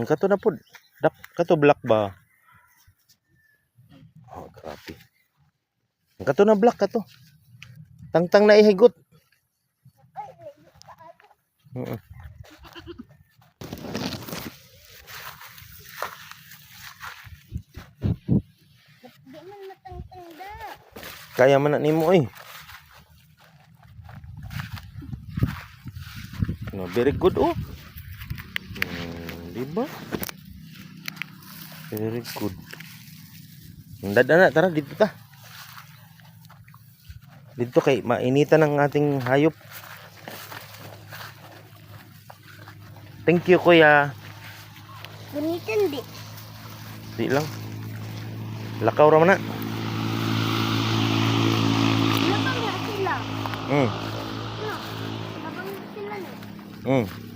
Kato na po. Kato black ba? Oh, grabe. Kato na black kato. Tangtang na ihigot. Di man matangtang da. Kaya man na nimo eh. No, very good oh. Di ba? Very good. Dada na, tara dito ta. Dito kay mainitan ang ating hayop. Thank you kuya. Gunitan di. Di lang. Lakaw ra man na. Labang na sila. Mm. No. Labang na sila no. Mm.